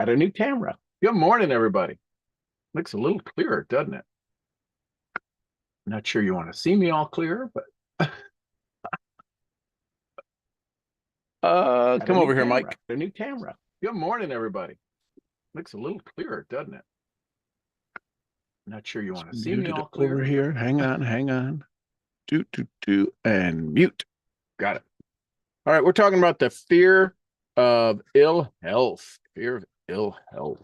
Got a new camera. Good morning, everybody. Looks a little clearer, doesn't it? Not sure you want to see me all clear, but got Come a new over here, camera. Mike. Got a new camera. Good morning, everybody. Looks a little clearer, doesn't it? Not sure you Let's want to see me mute it all over clear, but here. Hang on. And mute. got it. All right, we're talking about the fear of ill health. Fear of ill health.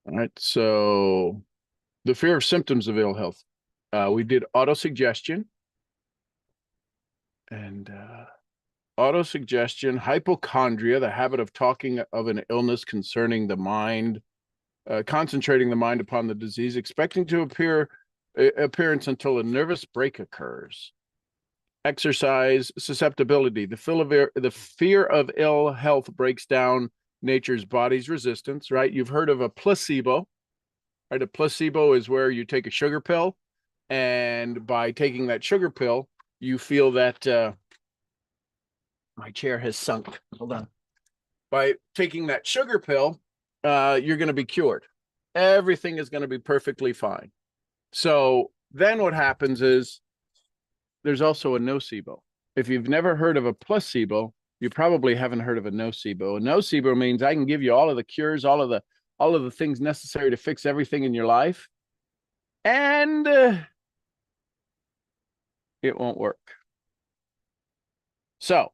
All right, so the fear of symptoms of ill health. We did autosuggestion and autosuggestion, hypochondria, the habit of talking of an illness concerning the mind, concentrating the mind upon the disease, expecting to appearance until a nervous break occurs. Exercise susceptibility. The fear of ill health breaks down nature's body's resistance, right? You've heard of a placebo, right? A placebo is where you take a sugar pill, and by taking that sugar pill, you feel that my chair has sunk. Hold on. By taking that sugar pill, you're going to be cured. Everything is going to be perfectly fine. So then what happens is there's also a nocebo. If you've never heard of a placebo, you probably haven't heard of a nocebo. A nocebo means I can give you all of the cures, all of the things necessary to fix everything in your life, and it won't work. So,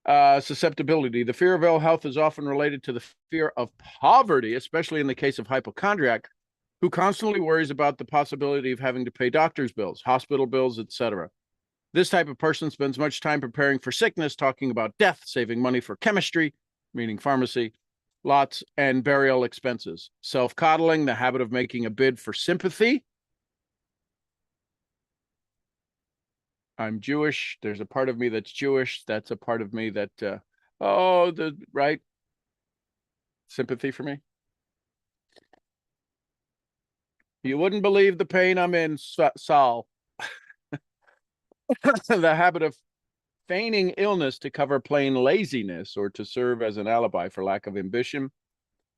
susceptibility. The fear of ill health is often related to the fear of poverty, especially in the case of hypochondriac, who constantly worries about the possibility of having to pay doctor's bills, hospital bills, etc. This type of person spends much time preparing for sickness, talking about death, saving money for chemistry, meaning pharmacy, lots, and burial expenses. Self-coddling, the habit of making a bid for sympathy. I'm Jewish. There's a part of me that's Jewish. That's a part of me that, right? Sympathy for me. You wouldn't believe the pain I'm in, Saul. The habit of feigning illness to cover plain laziness or to serve as an alibi for lack of ambition.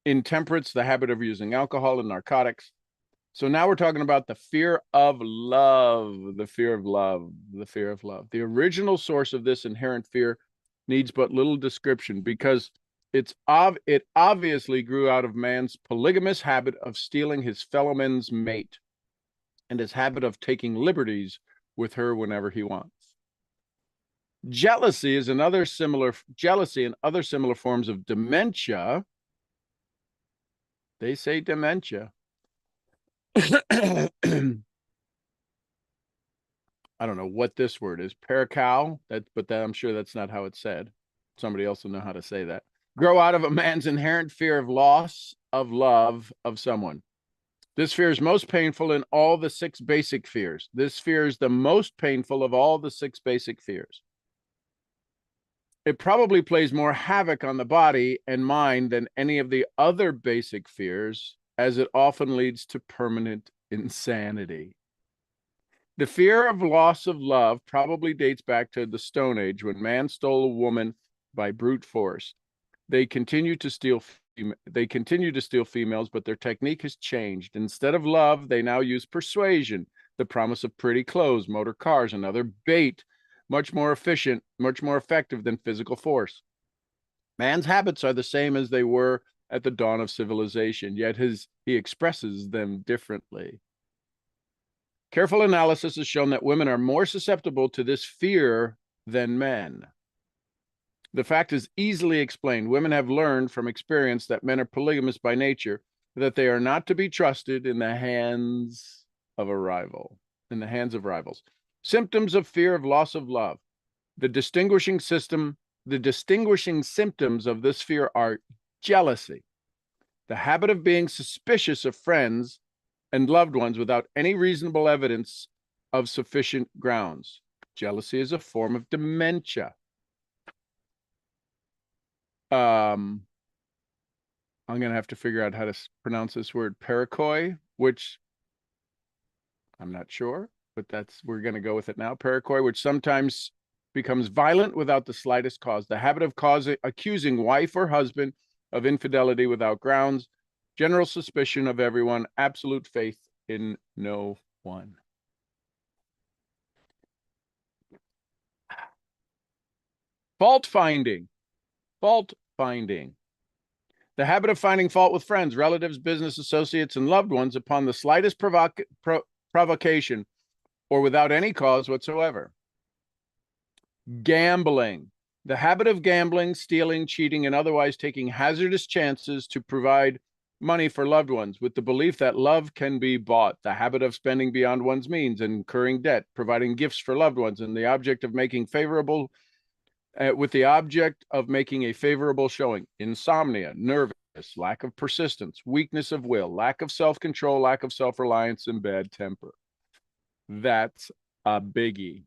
Intemperance, the habit of using alcohol and narcotics. So now we're talking about the fear of love, the fear of love, the fear of love. The original source of this inherent fear needs but little description because it obviously grew out of man's polygamous habit of stealing his fellow man's mate and his habit of taking liberties with her whenever he wants. Jealousy and other similar forms of dementia. They say dementia. I don't know what this word is. Pericow. But I'm sure that's not how it's said. Somebody else will know how to say that. Grow out of a man's inherent fear of loss of love of someone. This fear is most painful in all the 6 basic fears. This fear is the most painful of all the 6 basic fears. It probably plays more havoc on the body and mind than any of the other basic fears, as it often leads to permanent insanity. The fear of loss of love probably dates back to the Stone Age when man stole a woman by brute force. They continue to steal females, but their technique has changed. Instead of love, they now use persuasion, the promise of pretty clothes, motor cars, and other bait, much more efficient, much more effective than physical force. Man's habits are the same as they were at the dawn of civilization, yet he expresses them differently. Careful analysis has shown that women are more susceptible to this fear than men. The fact is easily explained. Women have learned from experience that men are polygamous by nature, that they are not to be trusted in the hands of rivals. Symptoms of fear of loss of love. The distinguishing symptoms of this fear are jealousy, the habit of being suspicious of friends and loved ones without any reasonable evidence of sufficient grounds. Jealousy is a form of dementia. I'm going to have to figure out how to pronounce this word, paranoia, which I'm not sure, but we're going to go with it now. Paranoia, which sometimes becomes violent without the slightest cause. The habit of accusing wife or husband of infidelity without grounds, general suspicion of everyone, absolute faith in no one. Fault finding. Fault finding. The habit of finding fault with friends, relatives, business associates, and loved ones upon the slightest provocation or without any cause whatsoever. Gambling. The habit of gambling, stealing, cheating, and otherwise taking hazardous chances to provide money for loved ones with the belief that love can be bought. The habit of spending beyond one's means and incurring debt, providing gifts for loved ones, and the object of making favorable with the object of making a favorable showing. Insomnia, nervous, lack of persistence, weakness of will, lack of self-control, lack of self-reliance, and bad temper. That's a biggie.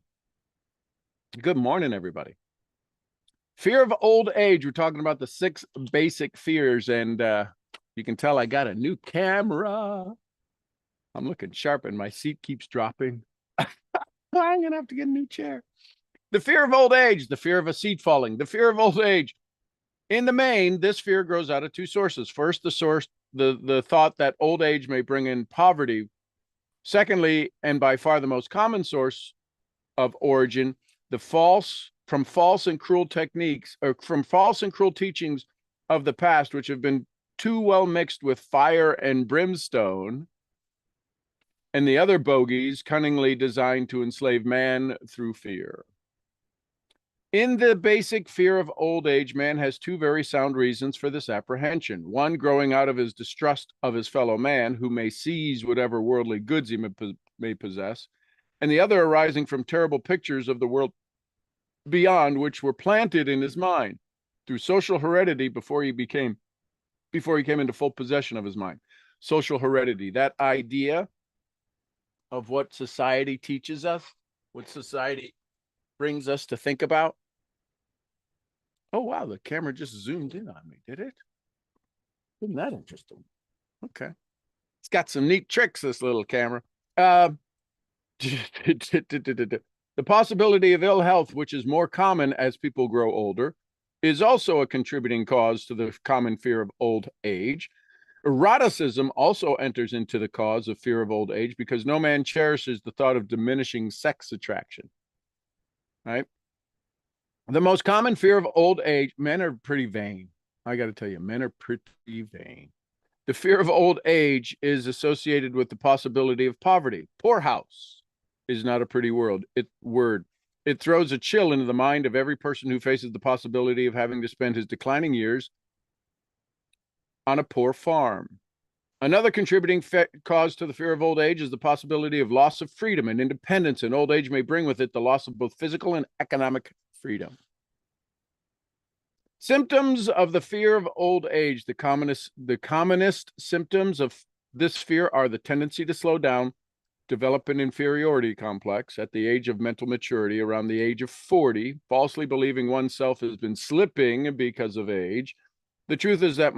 Good morning, everybody. Fear of old age. We're talking about the 6 basic fears, and you can tell I got a new camera. I'm looking sharp, and my seat keeps dropping. I'm going to have to get a new chair. The fear of old age, the fear of a seat falling, the fear of old age. In the main, this fear grows out of 2 sources. First, the thought that old age may bring in poverty. Secondly, and by far the most common source of origin, from false and cruel techniques, or from false and cruel teachings of the past, which have been too well mixed with fire and brimstone, and the other bogies cunningly designed to enslave man through fear. In the basic fear of old age, man has 2 very sound reasons for this apprehension. One, growing out of his distrust of his fellow man, who may seize whatever worldly goods he may possess, and the other arising from terrible pictures of the world beyond, which were planted in his mind through social heredity before he came into full possession of his mind. Social heredity, that idea of what society teaches us, what society brings us to think about. Oh, wow, the camera just zoomed in on me, did it? Isn't that interesting? Okay. It's got some neat tricks, this little camera. The possibility of ill health, which is more common as people grow older, is also a contributing cause to the common fear of old age. Eroticism also enters into the cause of fear of old age because no man cherishes the thought of diminishing sex attraction. Right? The most common fear of old age, men are pretty vain. I got to tell you, men are pretty vain. The fear of old age is associated with the possibility of poverty. Poorhouse is not a pretty word. It throws a chill into the mind of every person who faces the possibility of having to spend his declining years on a poor farm. Another contributing cause to the fear of old age is the possibility of loss of freedom and independence, and old age may bring with it the loss of both physical and economic freedom. Symptoms of the fear of old age. The commonest symptoms of this fear are the tendency to slow down, develop an inferiority complex at the age of mental maturity around the age of 40, falsely believing oneself has been slipping because of age. The truth is that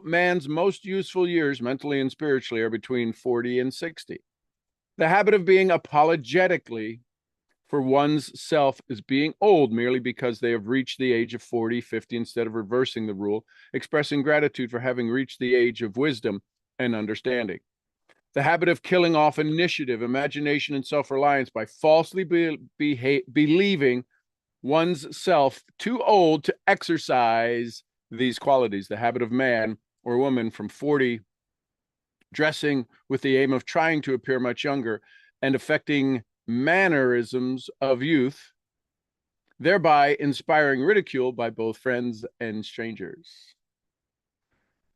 man's most useful years, mentally and spiritually, are between 40 and 60. The habit of being apologetically for one's self is being old merely because they have reached the age of 40, 50, instead of reversing the rule, expressing gratitude for having reached the age of wisdom and understanding. The habit of killing off initiative, imagination, and self-reliance by falsely believing one's self too old to exercise these qualities. The habit of man or woman from 40 dressing with the aim of trying to appear much younger and affecting mannerisms of youth, thereby inspiring ridicule by both friends and strangers.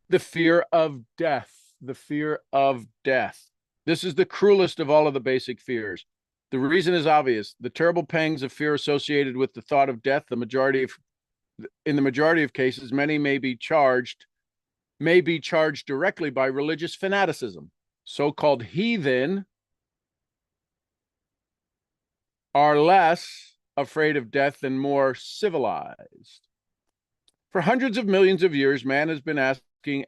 The fear of death. The fear of death. This is the cruelest of all of the basic fears. The reason is obvious. The terrible pangs of fear associated with the thought of death, in the majority of cases, many may be charged directly by religious fanaticism. So-called heathen are less afraid of death than more civilized. For hundreds of millions of years, man has been asking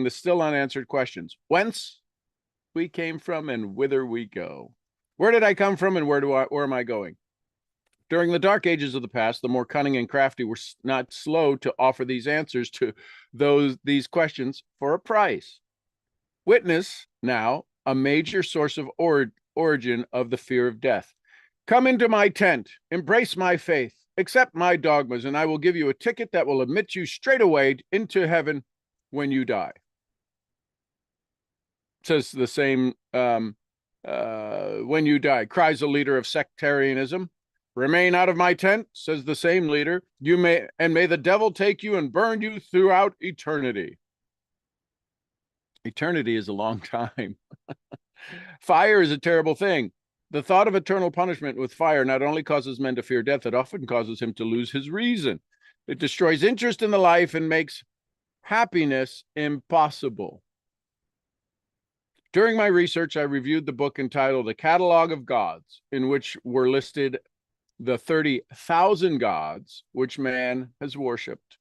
the still unanswered questions: whence we came from and whither we go. Where did I come from and where am I going? During the dark ages of the past, the more cunning and crafty were not slow to offer these answers to these questions for a price. Witness now a major source of origin of the fear of death. Come into my tent, embrace my faith, accept my dogmas, and I will give you a ticket that will admit you straight away into heaven when you die. It says the same when you die, cries a leader of sectarianism. Remain out of my tent, says the same leader. May the devil take you and burn you throughout eternity. Eternity is a long time. Fire is a terrible thing. The thought of eternal punishment with fire not only causes men to fear death, it often causes him to lose his reason. It destroys interest in the life and makes happiness impossible. During my research, I reviewed the book entitled A Catalog of Gods, in which were listed the 30,000 gods which man has worshipped.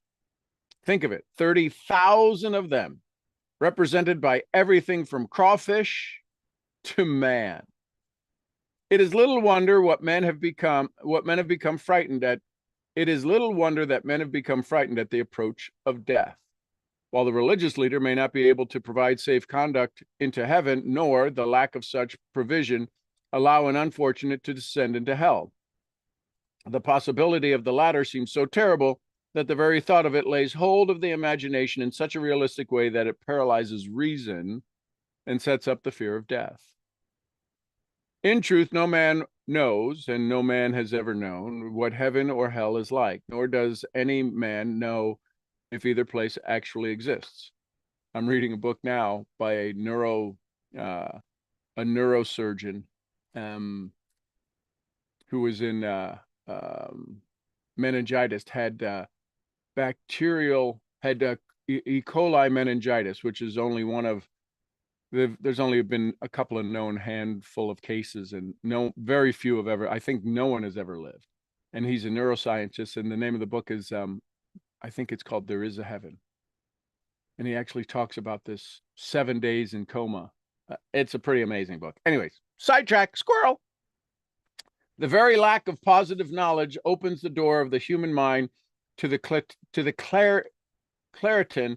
Think of it, 30,000 of them, represented by everything from crawfish to man. It is little wonder what men have become frightened at. It is little wonder that men have become frightened at the approach of death. While the religious leader may not be able to provide safe conduct into heaven, nor the lack of such provision allow an unfortunate to descend into hell. The possibility of the latter seems so terrible that the very thought of it lays hold of the imagination in such a realistic way that it paralyzes reason and sets up the fear of death. In truth, no man knows, and no man has ever known, what heaven or hell is like, nor does any man know if either place actually exists. I'm reading a book now by a neurosurgeon who was in meningitis, had E. coli meningitis, which is only one of there's only been a couple of known handful of cases, and very few have ever, I think no one has ever lived. And he's a neuroscientist, and the name of the book is I think it's called There Is a Heaven. And he actually talks about this 7 days in coma. It's a pretty amazing book. Anyways, sidetrack, squirrel. The very lack of positive knowledge opens the door of the human mind to the Claritin,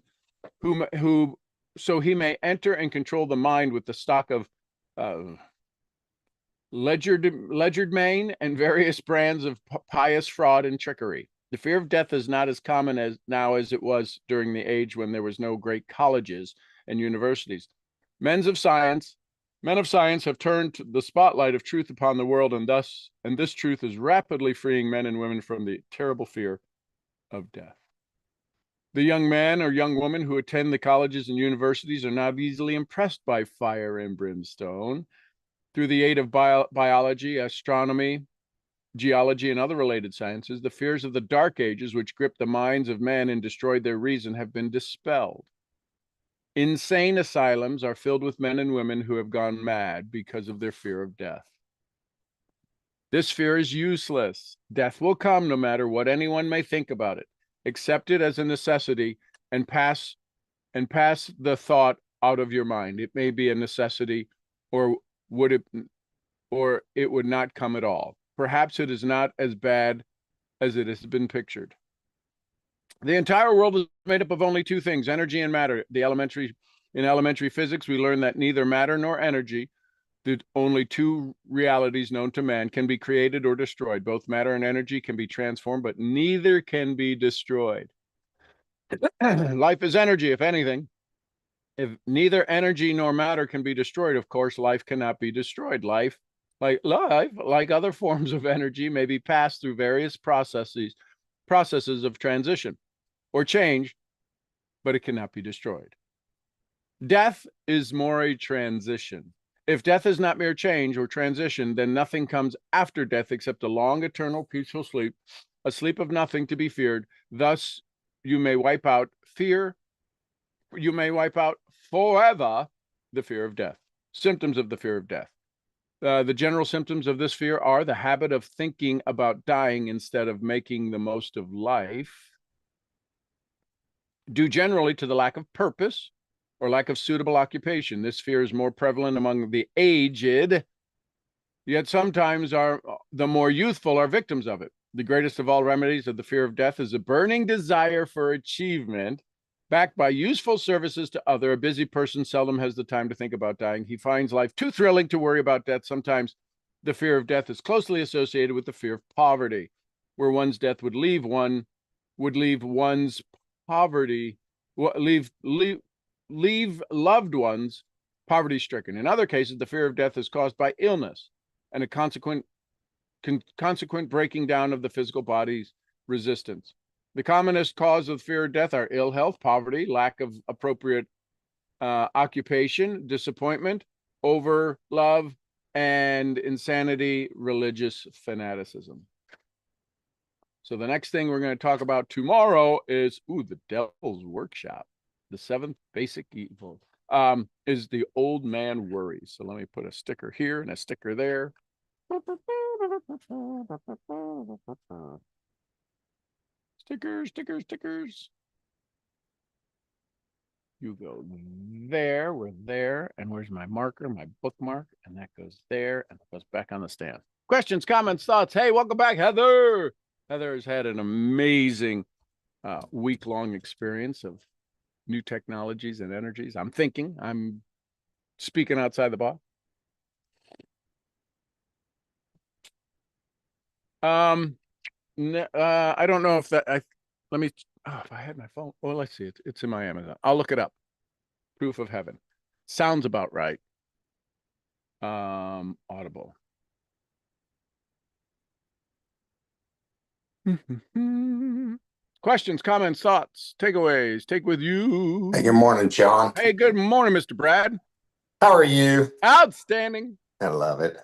who so he may enter and control the mind with the stock of legerdemain and various brands of pious fraud and trickery. The fear of death is not as common as now as it was during the age when there was no great colleges and universities. Men of science have turned the spotlight of truth upon the world, and this truth is rapidly freeing men and women from the terrible fear of death. The young man or young woman who attend the colleges and universities are not easily impressed by fire and brimstone. Through the aid of biology, astronomy, geology, and other related sciences, the fears of the dark ages which gripped the minds of men and destroyed their reason have been dispelled. Insane asylums are filled with men and women who have gone mad because of their fear of death. This fear is useless. Death will come no matter what anyone may think about it. Accept it as a necessity and pass the thought out of your mind. It may be a necessity, or it would not come at all. Perhaps it is not as bad as it has been pictured. The entire world is made up of only two things, energy and matter. In elementary physics, we learn that neither matter nor energy, the only two realities known to man, can be created or destroyed. Both matter and energy can be transformed, but neither can be destroyed. Life is energy, if anything. If neither energy nor matter can be destroyed, of course, life cannot be destroyed. Life, like other forms of energy, may be passed through various processes of transition or change, but it cannot be destroyed. Death is more a transition. If death is not mere change or transition, then nothing comes after death except a long, eternal, peaceful sleep, a sleep of nothing to be feared. Thus, you may wipe out forever the fear of death. Symptoms of the fear of death. The general symptoms of this fear are the habit of thinking about dying instead of making the most of life, due generally to the lack of purpose or lack of suitable occupation. This fear is more prevalent among the aged Yet sometimes the more youthful are victims of it. The greatest of all remedies of the fear of death is a burning desire for achievement, backed by useful services to other. A busy person seldom has the time to think about dying. He finds life too thrilling to worry about death. Sometimes the fear of death is closely associated with the fear of poverty, where one's death would leave one's poverty, leave loved ones poverty stricken. In other cases, the fear of death is caused by illness and a consequent breaking down of the physical body's resistance. The commonest cause of fear of death are ill health, poverty, lack of appropriate occupation, disappointment, over love, and insanity, religious fanaticism. So the next thing we're going to talk about tomorrow is the devil's workshop. The 7th basic evil is the old man worries. So let me put a sticker here and a sticker there. Stickers, stickers, stickers. You go there, we're there, and where's my marker, my bookmark, and that goes there, and it goes back on the stand. Questions, comments, thoughts? Hey, welcome back, Heather. Heather has had an amazing week-long experience of new technologies and energies. I'm speaking outside the box. I don't know if that, if I had my phone, let's see, it's in my Amazon. I'll look it up. Proof of Heaven. Sounds about right. Audible. Questions, comments, thoughts, takeaways, take with you. Hey, good morning, John. Hey, good morning, Mr. Brad. How are you? Outstanding. I love it.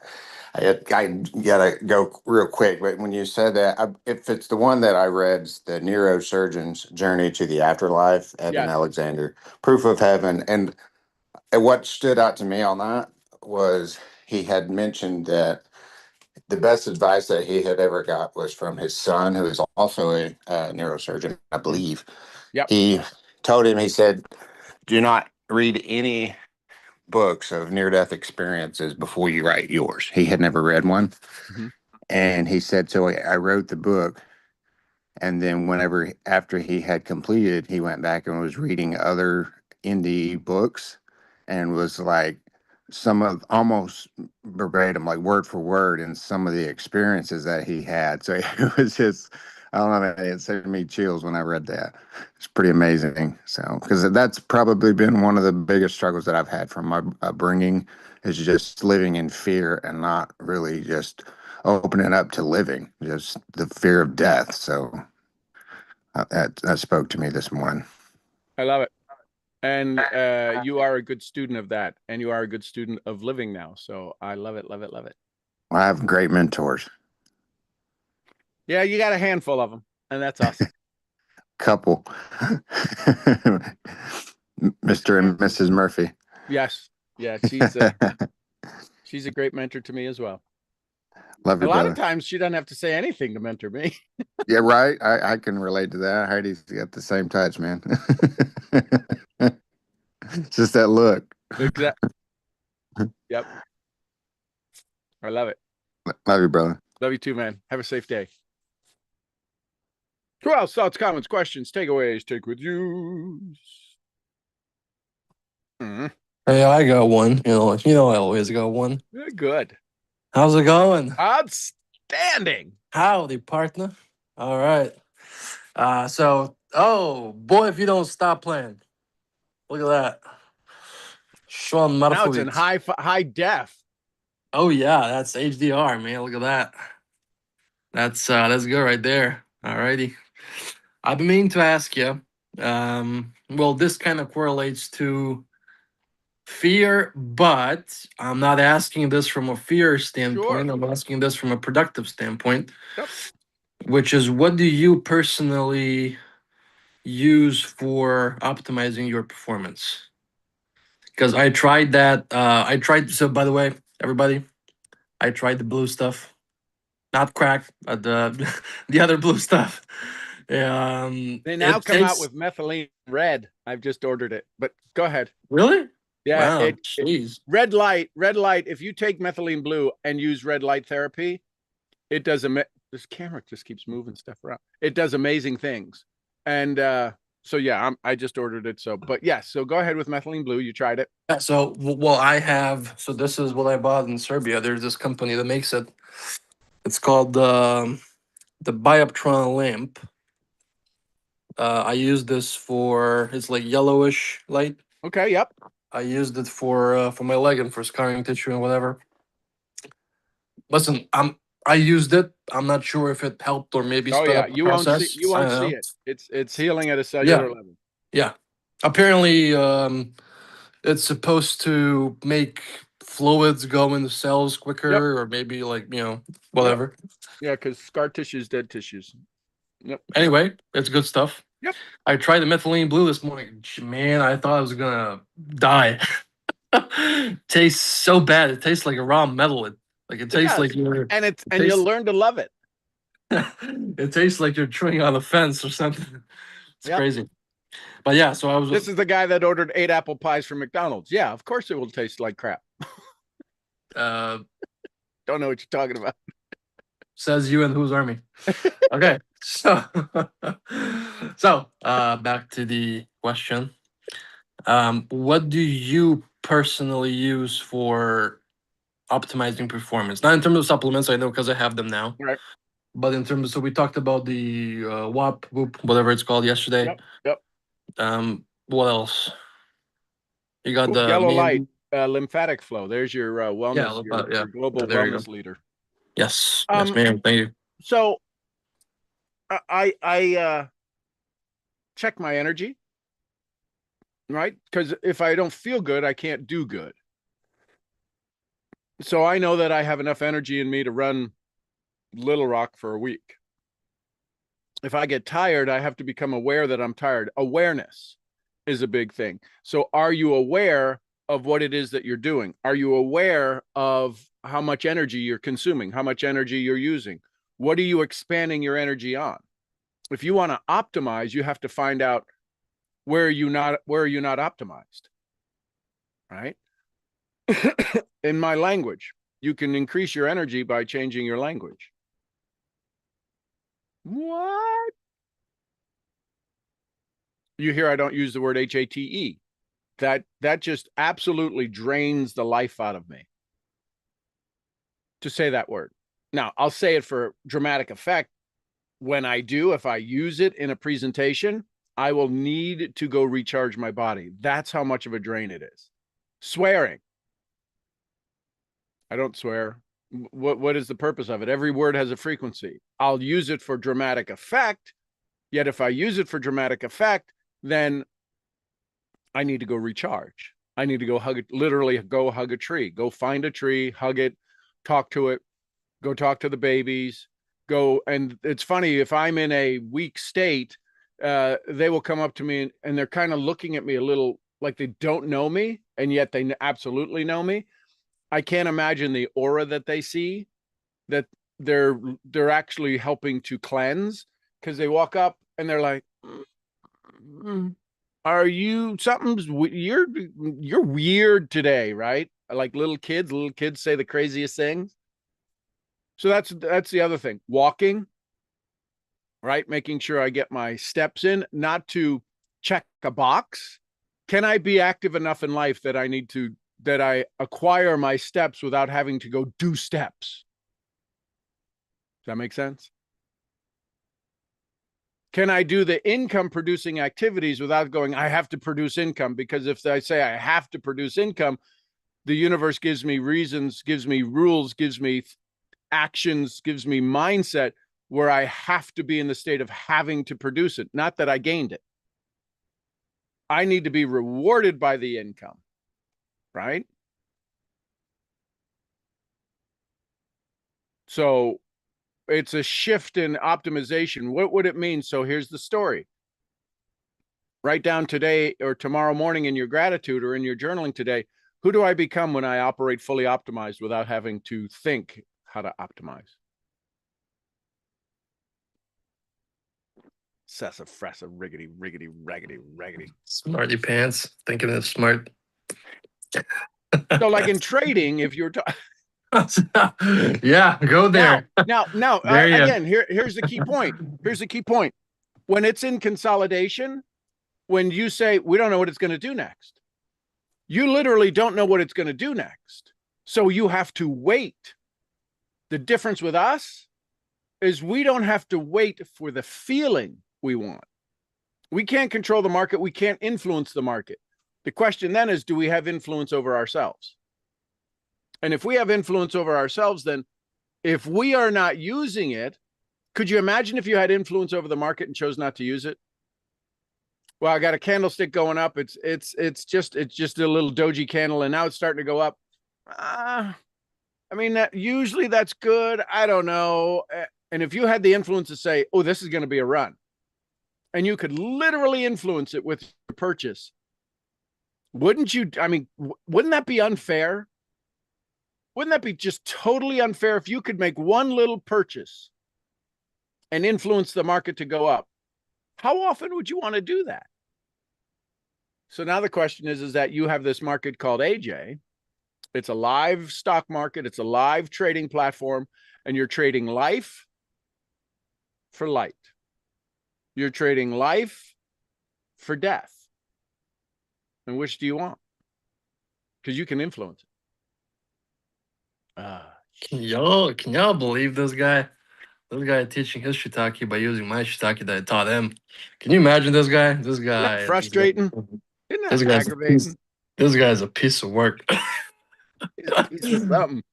I gotta go real quick, but when you said that, if it's the one that I read, the Neurosurgeon's Journey to the Afterlife, Evan Yes. Alexander, Proof of Heaven, and what stood out to me on that was he had mentioned that the best advice that he had ever got was from his son, who is also a neurosurgeon, I believe. Yep. He told him, he said, do not read any books of near-death experiences before you write yours. He had never read one. Mm-hmm. And he said, so I wrote the book. And then after he had completed, he went back and was reading other indie books and was like, some of almost verbatim, like word for word, in some of the experiences that he had. So it was just, I don't know, it sent me chills when I read that. It's pretty amazing. So, because that's probably been one of the biggest struggles that I've had from my upbringing, is just living in fear and not really just opening up to living, just the fear of death. So that spoke to me this morning. I love it. And you are a good student of that, and you are a good student of living now. So I love it, love it, love it. I have great mentors. Yeah, you got a handful of them, and that's us. Couple. Mr. and Mrs. Murphy. Yes. Yeah, she's a great mentor to me as well. Love you, a lot brother. of times she doesn't have to say anything to mentor me. Yeah, right. I can relate to that. Heidi's got the same touch, man. It's just that look. Exactly. Yep. I love it. Love you, brother. Love you too, man. Have a safe day. Who else? Thoughts, comments, questions, takeaways, take with you. Hey, I got one. I always got one. Good. How's it going? Outstanding. Howdy, partner. All right. Oh boy, if you don't stop playing. Look at that. Sean Now it's in Marfovic. high def. Oh yeah, that's HDR, man. Look at that. That's good right there. All righty. I've been meaning to ask you. Well, this kind of correlates to fear, but I'm not asking this from a fear standpoint. Sure. I'm asking this from a productive standpoint. Yep. Which is, what do you personally use for optimizing your performance? Because I tried that. So by the way, everybody, I tried the blue stuff, not crack, but the other blue stuff. They now come out with methylene red. I've just ordered it, but go ahead. Really? Yeah, Wow, jeez. red light. If you take methylene blue and use red light therapy, it does this camera just keeps moving stuff around. It does amazing things. And so yeah, I just ordered it. So, but yes, so go ahead with methylene blue. You tried it. Yeah, so well, I have. So this is what I bought in Serbia. There's this company that makes it. It's called the Bioptron lamp. I use this for it's like yellowish light. Okay, yep. I used it for my leg and for scarring tissue and whatever. Listen, I used it. I'm not sure if it helped or maybe Oh sped yeah, up the you won't process. see I don't know. it. It's healing at a cellular level. Yeah. Apparently, it's supposed to make fluids go into cells quicker, or maybe like whatever. Yeah, because scar tissue is dead tissues. Yep. Anyway, it's good stuff. Yep. I tried the methylene blue this morning. Man, I thought I was gonna die. Tastes so bad. It tastes like a raw metal. It tastes does. like you're And tastes- you'll learn to love it. it tastes like you're chewing on a fence or something. It's Yep. crazy. But yeah, so I was This is the guy that ordered 8 apple pies from McDonald's. Yeah, of course it will taste like crap. uh Don't know what you're talking about. says you and whose army. Okay. So back to the question. What do you personally use for optimizing performance? Not in terms of supplements, I know because I have them now. Right. But in terms of, so we talked about the WAP, Whoop, whatever it's called yesterday. Yep. What else? You got the yellow main- light, lymphatic flow. There's your wellness, lymphatic, your global there you wellness leader. Yes, yes, Um, ma'am. Thank you. So I check my energy, right? Because if I don't feel good, I can't do good. So I know that I have enough energy in me to run Little Rock for a week. If I get tired, I have to become aware that I'm tired. Awareness is a big thing. So are you aware of what it is that you're doing? Are you aware of how much energy you're consuming, how much energy you're using? What are you expanding your energy on? If you want to optimize, you have to find out where are you not optimized, right? In my language, you can increase your energy by changing your language. What? You hear I don't use the word HATE. That just absolutely drains the life out of me to say that word. Now, I'll say it for dramatic effect. When I do, if I use it in a presentation, I will need to go recharge my body. That's how much of a drain it is. Swearing. I don't swear. What is the purpose of it? Every word has a frequency. I'll use it for dramatic effect. Yet if I use it for dramatic effect, then I need to go recharge. I need to go hug it, literally go hug a tree, go find a tree, hug it, talk to it, go talk to the babies, go. And it's funny, if I'm in a weak state, they will come up to me and they're kind of looking at me a little like they don't know me, and yet they absolutely know me. I can't imagine the aura that they see, that they're actually helping to cleanse, because they walk up and they're like, are you you're weird today, right? Like little kids say the craziest things. So that's the other thing. Walking, right? Making sure I get my steps in, not to check a box. Can I be active enough in life that I acquire my steps without having to go do steps? Does that make sense? Can I do the income producing activities without going, I have to produce income? Because if I say I have to produce income, the universe gives me reasons, gives me rules, gives me actions, gives me mindset where I have to be in the state of having to produce it. Not that I gained it. I need to be rewarded by the income, right? So it's a shift in optimization. What would it mean? So here's the story. Write down today or tomorrow morning in your gratitude or in your journaling today, who do I become when I operate fully optimized without having to think how to optimize? Sessa, fressa, riggedy, riggedy, raggedy, raggedy. Smarty pants, thinking it's smart. So like in trading, if you're talking Yeah, go there. now, There you- again, here's the key point. Here's the key point. When it's in consolidation, when you say we don't know what it's going to do next, you literally don't know what it's going to do next. So you have to wait. The difference with us is we don't have to wait for the feeling we want. We can't control the market. We can't influence the market. The question then is, do we have influence over ourselves? And if we have influence over ourselves, then if we are not using it, could you imagine if you had influence over the market and chose not to use it? Well, I got a candlestick going up. It's just a little doji candle, and now it's starting to go up. I mean, usually that's good. I don't know. And if you had the influence to say, oh, this is going to be a run, and you could literally influence it with your purchase, wouldn't you? I mean, wouldn't that be unfair? Wouldn't that be just totally unfair if you could make one little purchase and influence the market to go up? How often would you want to do that? So now the question is that you have this market called AJ. It's a live stock market. It's a live trading platform, and you're trading life for light. You're trading life for death. And which do you want? Because you can influence it. Can y'all believe this guy? This guy teaching his shiitake by using my shiitake that I taught him. Can you imagine this guy? This guy. Isn't that frustrating? Isn't This that guy's aggravating? This guy's a piece of work. Piece of something.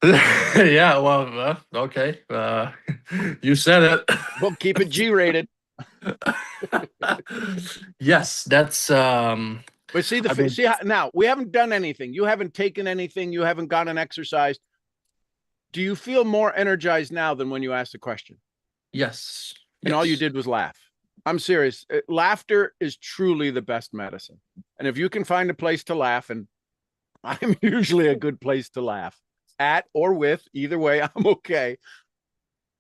Yeah, well, okay. You said it. We'll keep it G-rated. Yes, that's But see, I mean- see how, now we haven't done anything. You haven't taken anything. You haven't gone and exercised. Do you feel more energized now than when you asked the question? yes. And all you Yes. did was laugh. I'm serious. Laughter is truly the best medicine. And if you can find a place to laugh, and I'm usually a good place to laugh at or with, either way, I'm okay.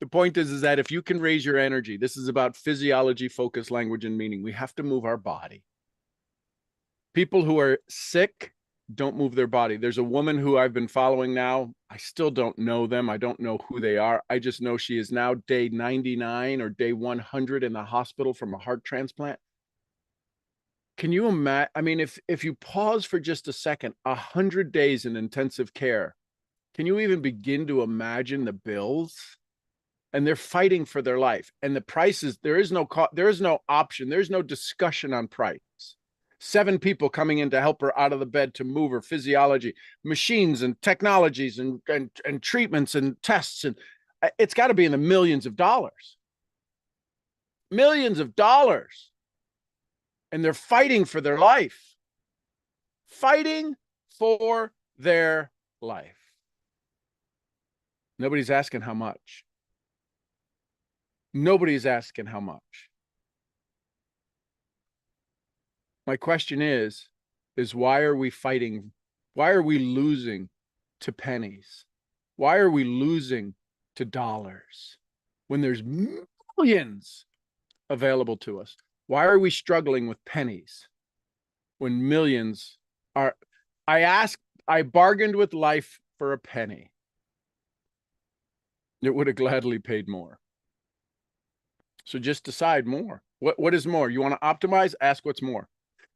The point is that if you can raise your energy, this is about physiology, focus, language, and meaning. We have to move our body. People who are sick don't move their body. There's a woman who I've been following now. I still don't know them. I don't know who they are. I just know she is now day 99 or day 100 in the hospital from a heart transplant. Can you imagine? I mean, if you pause for just a second, 100 days in intensive care, can you even begin to imagine the bills? And they're fighting for their life. And the prices, there is no option. There's no discussion on price. 7 people coming in to help her out of the bed to move her physiology, machines and technologies and treatments and tests. And it's got to be in the millions of dollars. Millions of dollars. And they're fighting for their life. Fighting for their life. Nobody's asking how much. Nobody's asking how much. My question is why are we fighting? Why are we losing to pennies? Why are we losing to dollars when there's millions available to us? Why are we struggling with pennies when millions are? I bargained with life for a penny. It would have gladly paid more. So just decide more. What is more? You want to optimize? Ask what's more.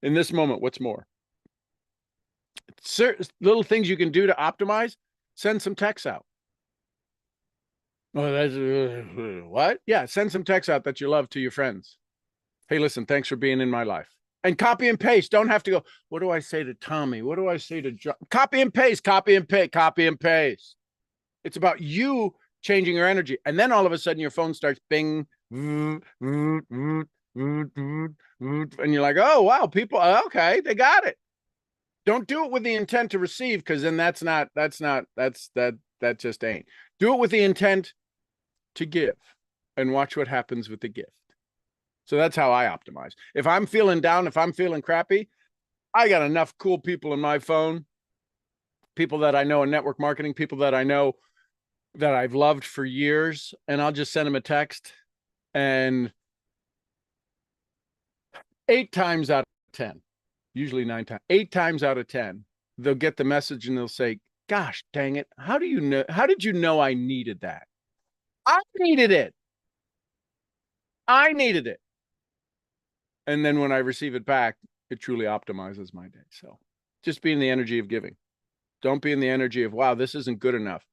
In this moment, what's more? Certain little things you can do to optimize. Send some texts out. Oh, that's what? Yeah, send some texts out that you love to your friends. Hey, listen, thanks for being in my life. And copy and paste. Don't have to go, what do I say to Tommy? What do I say to John? Copy and paste, copy and paste, copy and paste. It's about you changing your energy. And then all of a sudden your phone starts bing, and you're like, oh, wow, people, okay, they got it. Don't do it with the intent to receive, because then that just ain't. Do it with the intent to give and watch what happens with the gift. So that's how I optimize. If I'm feeling down, if I'm feeling crappy, I got enough cool people in my phone, people that I know in network marketing, people that I know that I've loved for years, and I'll just send them a text, and 8 times out of 10, usually 9 times, 8 times out of 10, they'll get the message and they'll say, gosh, dang it. How do you know? How did you know I needed that? I needed it. I needed it. And then when I receive it back, it truly optimizes my day. So just be in the energy of giving. Don't be in the energy of, wow, this isn't good enough.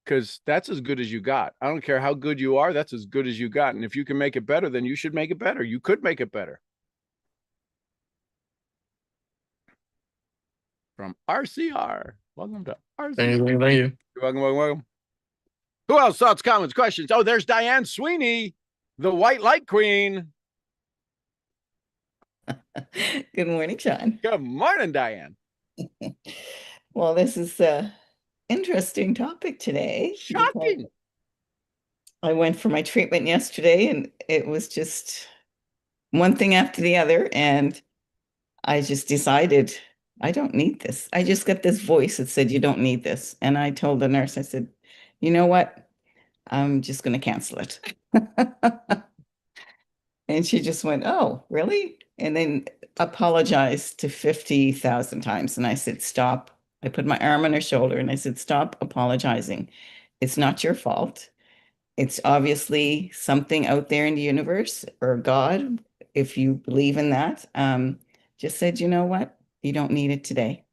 Because that's as good as you got. I don't care how good you are. That's as good as you got. And if you can make it better, then you should make it better. You could make it better. From RCR. Welcome to RCR. Thank you. Thank you. You're welcome, welcome, welcome. Who else? Thoughts, comments, questions? Oh, there's Diane Sweeney, the white light queen. Good morning, Sean. Good morning, Diane. Well, this is a interesting topic today. because Shocking. I went for my treatment yesterday and it was just one thing after the other. And I just decided I don't need this. I just got this voice that said, you don't need this. And I told the nurse, I said, you know what? I'm just going to cancel it. And she just went, oh, really? And then apologized to 50,000 times. And I said, stop. I put my arm on her shoulder and I said, stop apologizing. It's not your fault. It's obviously something out there in the universe or God, if you believe in that. Just said, you know what? You don't need it today.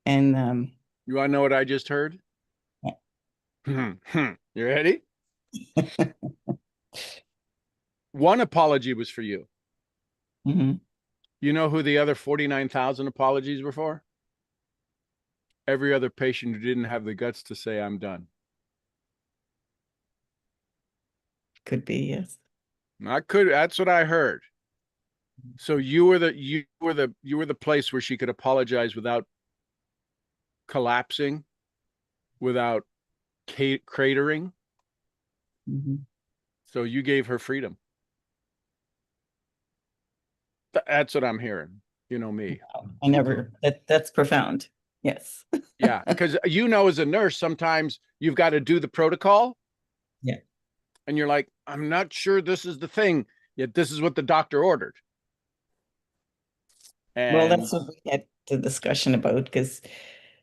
And You want to know what I just heard? Yeah. You ready? One apology was for you. mhm. You know who the other 49,000 apologies were for? Every other patient who didn't have the guts to say, I'm done. Could be, yes. That's what I heard. So you were the place where she could apologize without collapsing, without cratering. Mhm. So you gave her freedom. That's what I'm hearing. You know me. I never, that's profound. Yes. Yeah, because as a nurse, sometimes you've got to do the protocol. Yeah. And you're like, I'm not sure this is the thing, yet this is what the doctor ordered. And Well, that's what we had the discussion about because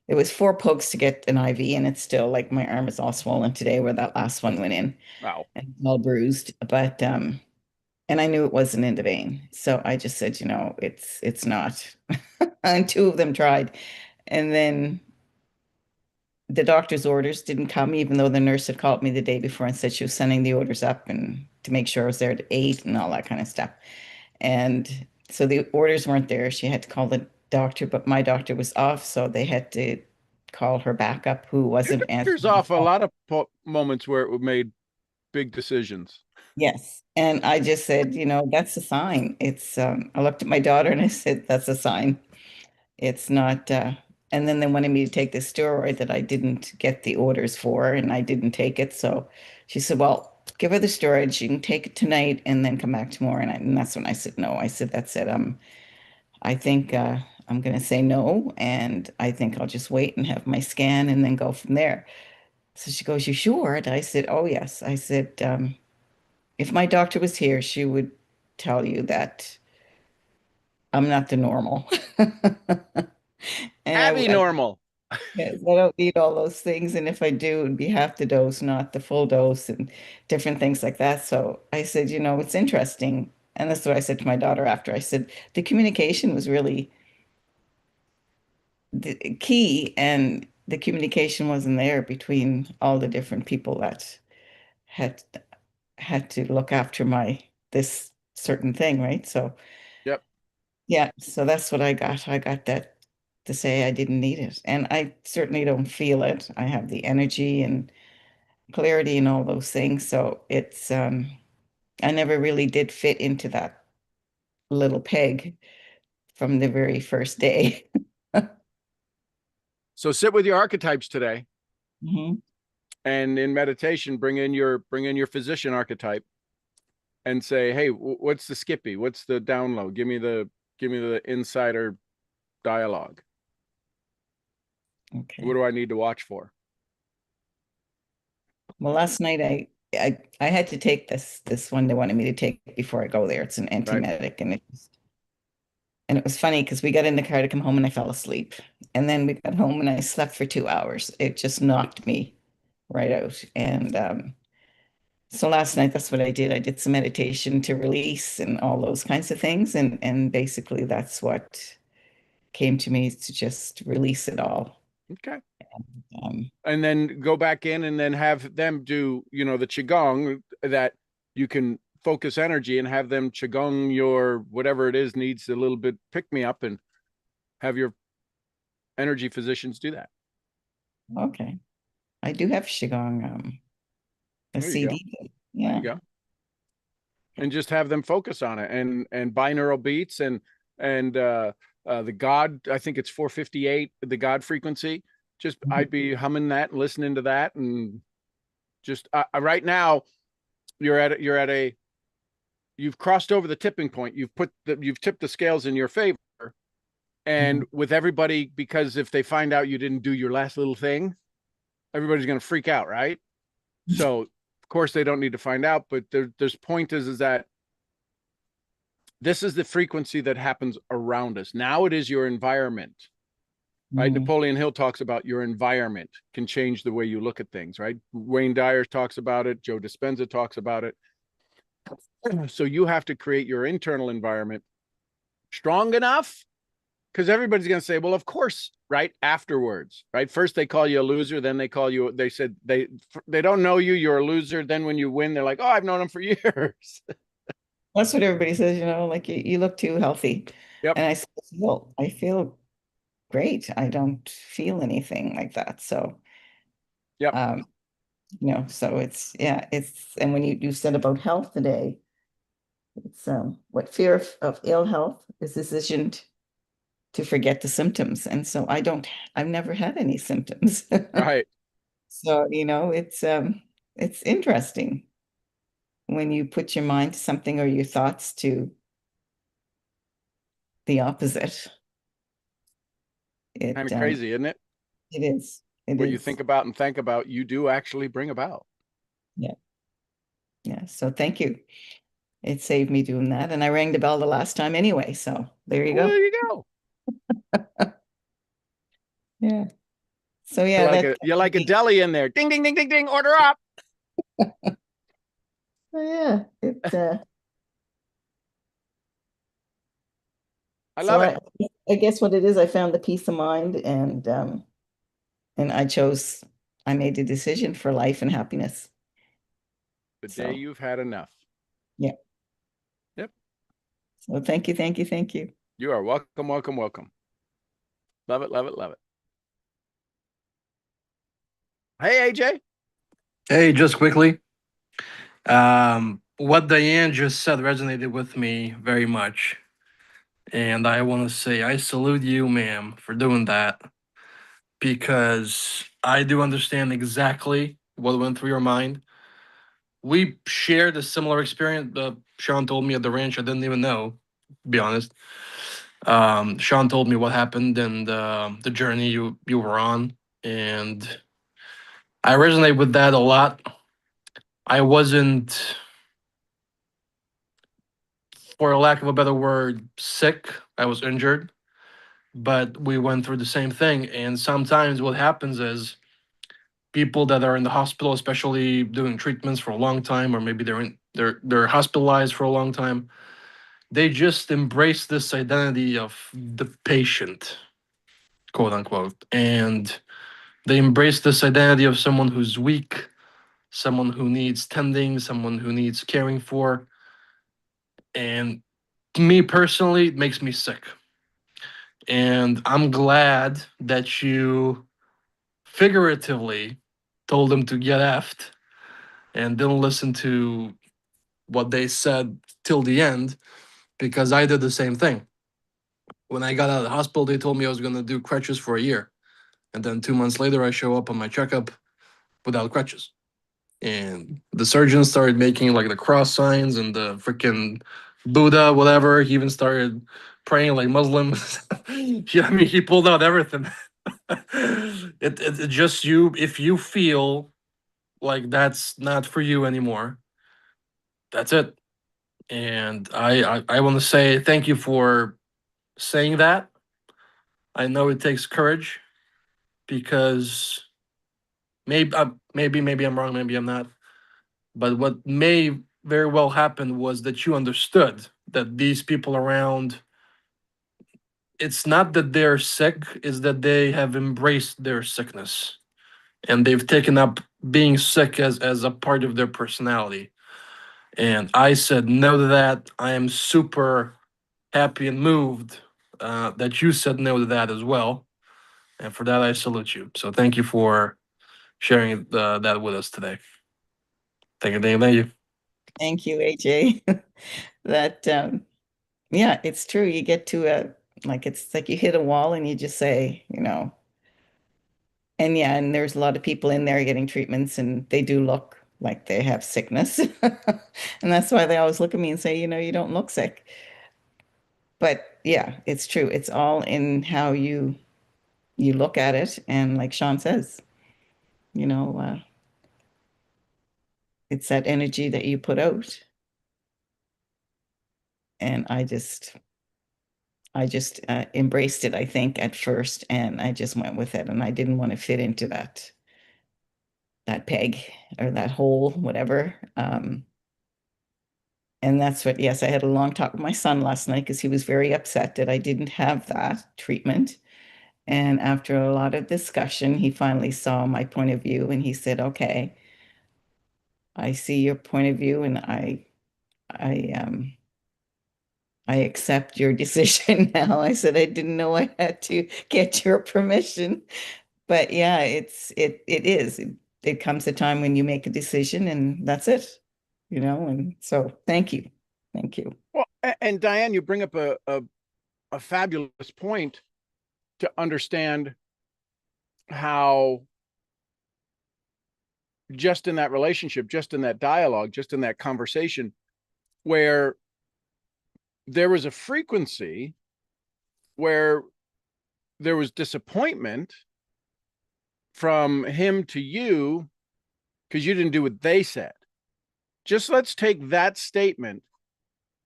it was 4 pokes to get an IV, and it's still like my arm is all swollen today where that last one went in wow. and all bruised. But and I knew it wasn't in the vein, so I just said, it's not. And 2 of them tried, and then the doctor's orders didn't come, even though the nurse had called me the day before and said she was sending the orders up and to make sure I was there at 8 and all that kind of stuff. And so the orders weren't there. She had to call the doctor, but my doctor was off, so they had to call her backup, who wasn't There's answering. off a lot of moments where it made big decisions. Yes. And I just said, that's a sign. It's, I looked at my daughter and I said, that's a sign. It's not, and then they wanted me to take the steroid that I didn't get the orders for, and I didn't take it. So she said, well, give her the steroid. She can take it tonight and then come back tomorrow. And that's when I said, no. I said, that's it. I think I'm going to say no. And I think I'll just wait and have my scan and then go from there. So she goes, you sure? And I said, oh, yes. I said, if my doctor was here, she would tell you that I'm not the normal. And Abby normal. yes, I don't need all those things. And if I do, it'd be half the dose, not the full dose, and different things like that. So I said, it's interesting. And that's what I said to my daughter after. I said, the communication was really the key, and the communication wasn't there between all the different people that had to look after this certain thing, right? So Yep. yeah, so that's what I got. I got that to say I didn't need it. And I certainly don't feel it. I have the energy and clarity and all those things. So it's I never really did fit into that little peg from the very first day. So sit with your archetypes today, Mhm. and in meditation, bring in your physician archetype, and say, hey, what's the Skippy? What's the download? Give me the insider dialogue. Okay. What do I need to watch for? Well, last night I had to take this one they wanted me to take before I go there. It's an antiemetic, and And it was funny because we got in the car to come home and I fell asleep. And then we got home and I slept for 2 hours. It just knocked me right out. And so last night, that's what I did. I did some meditation to release and all those kinds of things. And basically that's what came to me, to just release it all. Okay. Um, And then go back in and then have them do, the Qigong, that you can focus energy and have them Qigong your whatever it is needs a little bit pick me up, and have your energy physicians do that. okay. I do have Qigong, a There you go. CD. There Yeah. you go. And just have them focus on it, and binaural beats and the God, I think it's 458, the God frequency. Just Mhm. I'd be humming that and listening to that, and just right now you're at a you've crossed over the tipping point. You've tipped the scales in your favor, and with everybody, because if they find out you didn't do your last little thing, everybody's going to freak out, right? So of course they don't need to find out, but there's point is that this is the frequency that happens around us. Now it is your environment, right? Mhm. Napoleon Hill talks about your environment can change the way you look at things, right? Wayne Dyer talks about it. Joe Dispenza talks about it. So you have to create your internal environment strong enough, because everybody's going to say, well, of course, right? Afterwards, right? First they call you a loser, then they said they don't know you, you're a loser. Then when you win, they're like, oh, I've known him for years. That's what everybody says, like you look too healthy. Yep. And I said, well, I feel great. I don't feel anything like that. So, Yep. So it's, and when you said about health today, it's what fear of ill health is decision to forget the symptoms. And so I've never had any symptoms. Right. So, it's interesting when you put your mind to something or your thoughts to the opposite. Kind of crazy, isn't it? It is. What you think about and think about, you do actually bring about. Yeah. Yeah. So thank you. It saved me doing that. And I rang the bell the last time anyway. So there you Well, go. there you go. Yeah. So yeah, You're like a deli in there. Ding, ding, ding, ding, ding. Order up. yeah. I love it. I guess what it is, I found the peace of mind, and I made the decision for life and happiness. The So, day you've had enough. yeah. Yep. So thank you, thank you, thank you. You are welcome, welcome, welcome. Love it, love it, love it. Hey, AJ. Hey, just quickly, what Diane just said resonated with me very much. And I want to say I salute you, ma'am, for doing that, because I do understand exactly what went through your mind. We shared a similar experience. Sean told me at the ranch. I didn't even know, to be honest. Sean told me what happened and the journey you were on, and I resonate with that a lot. I wasn't, for a lack of a better word, sick. I was injured, but we went through the same thing. And sometimes what happens is people that are in the hospital, especially doing treatments for a long time, or maybe they're hospitalized for a long time, they just embrace this identity of the patient, quote unquote, and they embrace this identity of someone who's weak, someone who needs tending, someone who needs caring for. And me personally, it makes me sick. And I'm glad that you figuratively told them to get effed and didn't listen to what they said till the end, because I did the same thing. When I got out of the hospital, they told me I was going to do crutches for a year. And then 2 months later, I show up on my checkup without crutches. And the surgeon started making like the cross signs and the freaking Buddha, whatever. He even started praying like Muslims. Yeah, I mean, he pulled out everything. It just if you feel like that's not for you anymore, that's it. And I want to say thank you for saying that. I know it takes courage because maybe I'm wrong, maybe I'm not. But what may very well happen was that you understood that these people around, it's not that they're sick, it's that they have embraced their sickness and they've taken up being sick as a part of their personality. And I said no to that. I am super happy and moved that you said no to that as well. And for that, I salute you. So thank you for sharing that with us today. Thank you, thank you. Thank you, AJ. That yeah, it's true. You get to it's like you hit a wall and you just say, and yeah, and there's a lot of people in there getting treatments and they do look like they have sickness. And that's why they always look at me and say, you don't look sick. But yeah, it's true. It's all in how you look at it. And like Sean says, you know, uh, it's that energy that you put out. And I just embraced it, I think, at first, and I just went with it, and I didn't want to fit into that peg or that hole, whatever. And that's what, yes, I had a long talk with my son last night because he was very upset that I didn't have that treatment. And after a lot of discussion, he finally saw my point of view and he said, okay, I see your point of view and I accept your decision now. I said I didn't know I had to get your permission. But yeah, it is. It comes a time when you make a decision and that's it. And so thank you. Thank you. Well, and Diane, you bring up a fabulous point to understand how just in that relationship, just in that dialogue, just in that conversation, where there was a frequency where there was disappointment from him to you because you didn't do what they said. Just let's take that statement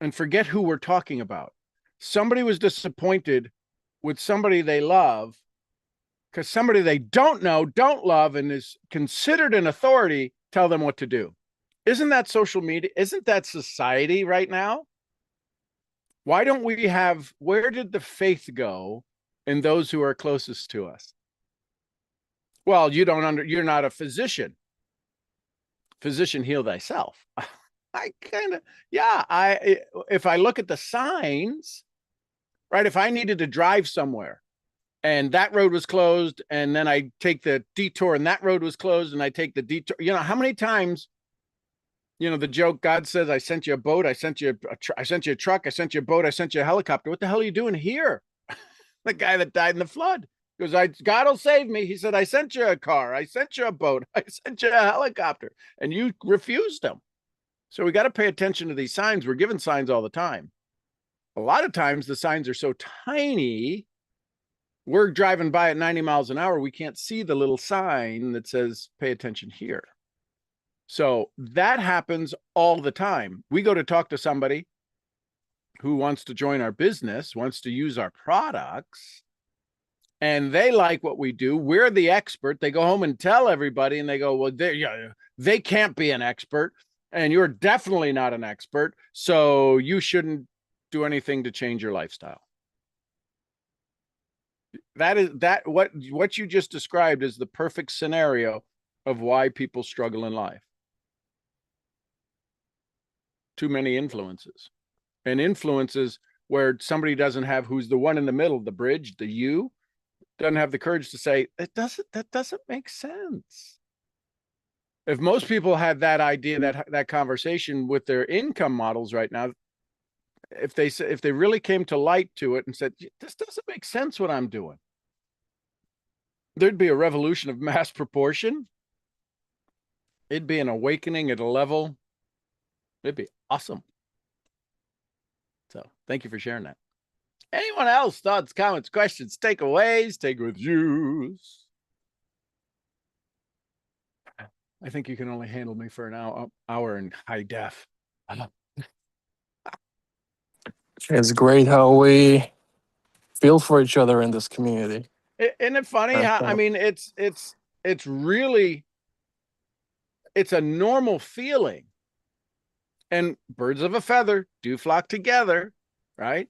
and forget who we're talking about. Somebody was disappointed with somebody they love because somebody they don't know, don't love, and is considered an authority tell them what to do. Isn't that social media? Isn't that society right now? Why don't we have, where did the faith go in those who are closest to us? Well, you're not a physician. Physician, heal thyself. If I look at the signs, right? If I needed to drive somewhere and that road was closed and then I take the detour and that road was closed and I take the detour, how many times, the joke, God says, I sent you a boat, I sent you a truck, I sent you a boat, I sent you a helicopter. What the hell are you doing here? The guy that died in the flood goes, God will save me. He said, I sent you a car, I sent you a boat, I sent you a helicopter, and you refused him. So we got to pay attention to these signs. We're given signs all the time. A lot of times the signs are so tiny, we're driving by at 90 miles an hour. We can't see the little sign that says, pay attention here. So that happens all the time. We go to talk to somebody who wants to join our business, wants to use our products, and they like what we do. We're the expert. They go home and tell everybody, and they go, well, they can't be an expert, and you're definitely not an expert, so you shouldn't do anything to change your lifestyle. What you just described is the perfect scenario of why people struggle in life. Too many influences, and influences where somebody doesn't have, who's the one in the middle, the bridge, the you, doesn't have the courage to say, that doesn't make sense. If most people had that idea, that conversation with their income models right now, if they really came to light to it and said, this doesn't make sense what I'm doing, there'd be a revolution of mass proportion. It'd be an awakening at a level. It'd be awesome. So thank you for sharing that. Anyone else? Thoughts, comments, questions, takeaways, take with yous? I think you can only handle me for an hour in high def. It's great how we feel for each other in this community. Isn't it funny? That's How, I all. mean, it's really, it's a normal feeling. And birds of a feather do flock together, right?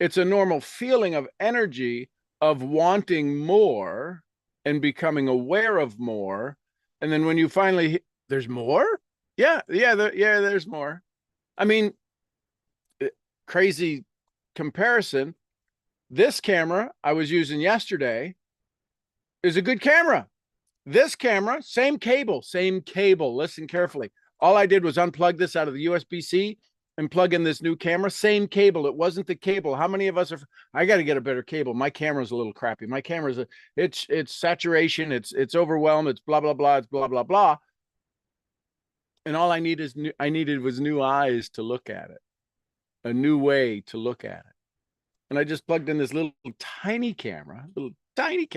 It's a normal feeling of energy, of wanting more and becoming aware of more. And then when you finally, there's more? Yeah, there's more. I mean, crazy comparison. This camera I was using yesterday is a good camera. This camera, same cable. Listen carefully. All I did was unplug this out of the USB-C and plug in this new camera. Same cable. It wasn't the cable. How many of us are? I got to get a better cable. My camera's a little crappy. My camera's it's saturation. It's overwhelmed. It's blah blah blah. It's blah blah blah. And all I needed was new eyes to look at it, a new way to look at it. And I just plugged in this little tiny camera,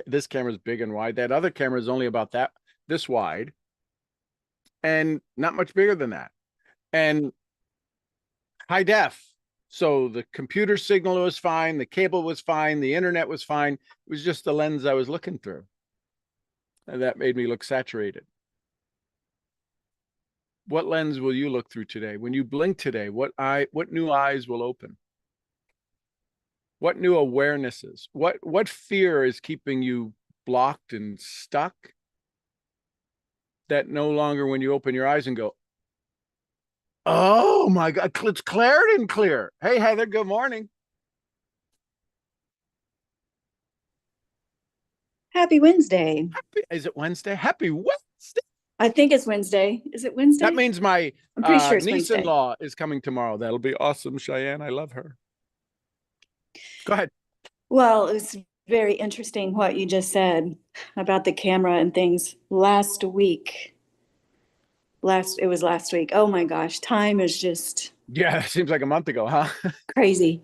this camera's big and wide. That other camera is only about this wide and not much bigger than that. And high def. So the computer signal was fine. The cable was fine. The internet was fine. It was just the lens I was looking through. And that made me look saturated. What lens will you look through today? When you blink today, what new eyes will open? What new awarenesses? What fear is keeping you blocked and stuck? That no longer, when you open your eyes and go, oh my God, it's clarity and clear. Hey, Heather, good morning. Happy Wednesday. Is it Wednesday? Happy Wednesday. I think it's Wednesday. Is it Wednesday? That means my I'm pretty sure it's Wednesday. niece-in-law is coming tomorrow. That'll be awesome, Cheyenne. I love her. Go ahead. Well, it was very interesting what you just said about the camera and things. Last week. Oh my gosh, time is just Yeah, it seems like a month ago, huh? crazy.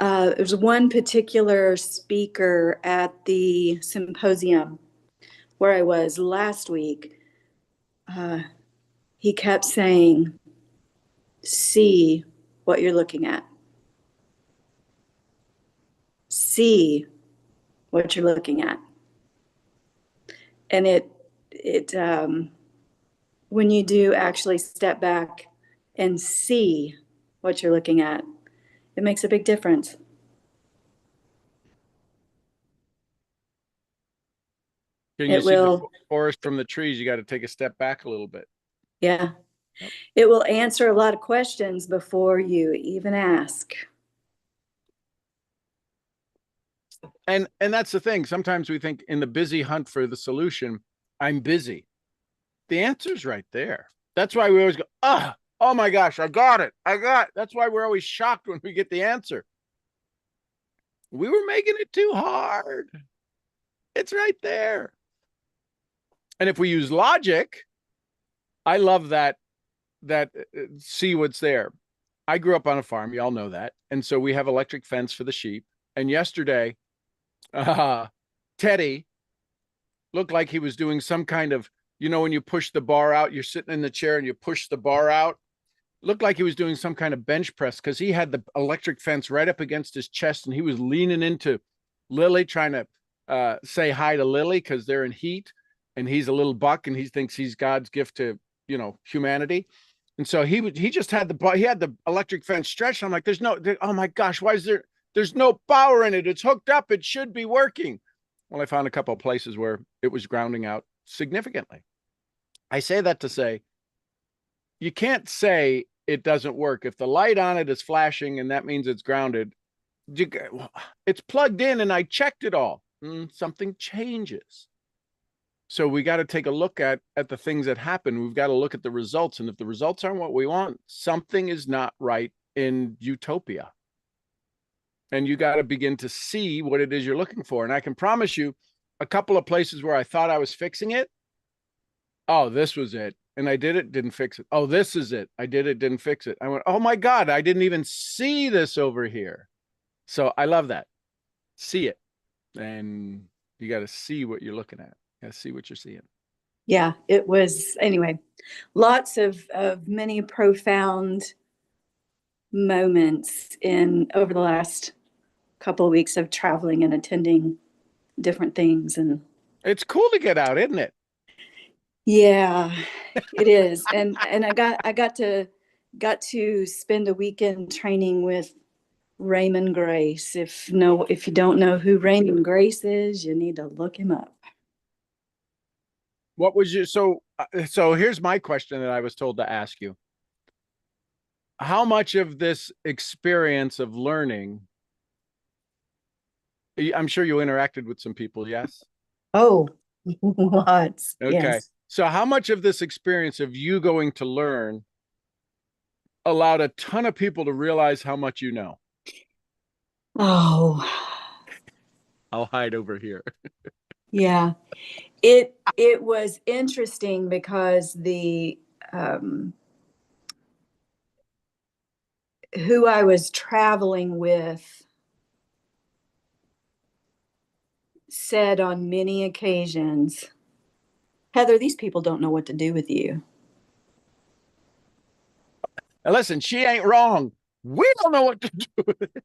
It was one particular speaker at the symposium where I was last week. He kept saying, see what you're looking at. See what you're looking at. And when you do actually step back and see what you're looking at, it makes a big difference. Can you It see the will. forest from the trees? You got to take a step back a little bit. Yeah. Yep. It will answer a lot of questions before you even ask. And that's the thing. Sometimes we think in the busy hunt for the solution, I'm busy. The answer's right there. That's why we always go, oh my gosh, I got it. That's why we're always shocked when we get the answer. We were making it too hard. It's right there. And if we use logic, I love that see what's there. I grew up on a farm. Y'all know that. And so we have electric fence for the sheep. And yesterday, Teddy looked like he was doing some kind of, when you push the bar out, you're sitting in the chair and you push the bar out. Looked like he was doing some kind of bench press because he had the electric fence right up against his chest and he was leaning into Lily, trying to say hi to Lily because they're in heat and he's a little buck and he thinks he's God's gift to, humanity. And so he just had the electric fence stretched. I'm like, oh my gosh, why is there's no power in it? It's hooked up. It should be working. Well, I found a couple of places where it was grounding out significantly. I say that to say, you can't say it doesn't work. If the light on it is flashing and that means it's grounded, it's plugged in and I checked it all. Something changes. So we got to take a look at the things that happen. We've got to look at the results. And if the results aren't what we want, something is not right in utopia. And you got to begin to see what it is you're looking for. And I can promise you a couple of places where I thought I was fixing it. Oh, this was it. And I did it, didn't fix it. Oh, this is it. I did it, didn't fix it. I went, oh my God, I didn't even see this over here. So I love that. See it. And you got to see what you're looking at. You got to see what you're seeing. Yeah, it was, anyway, lots of many profound moments over the last couple of weeks of traveling and attending different things. And It's cool to get out, isn't it? yeah, it is. And I got to spend a weekend training with Raymond Grace. If you don't know who Raymond Grace is, you need to look him up. What was your so here's my question that I was told to ask you. How much of this experience of learning, I'm sure you interacted with some people, yes? Oh, lots. Okay. Yes. So how much of this experience of you going to learn allowed a ton of people to realize how much you know? Oh, I'll hide over here. yeah. It was interesting because the who I was traveling with said on many occasions, Heather, these people don't know what to do with you. Now listen, she ain't wrong. We don't know what to do with it.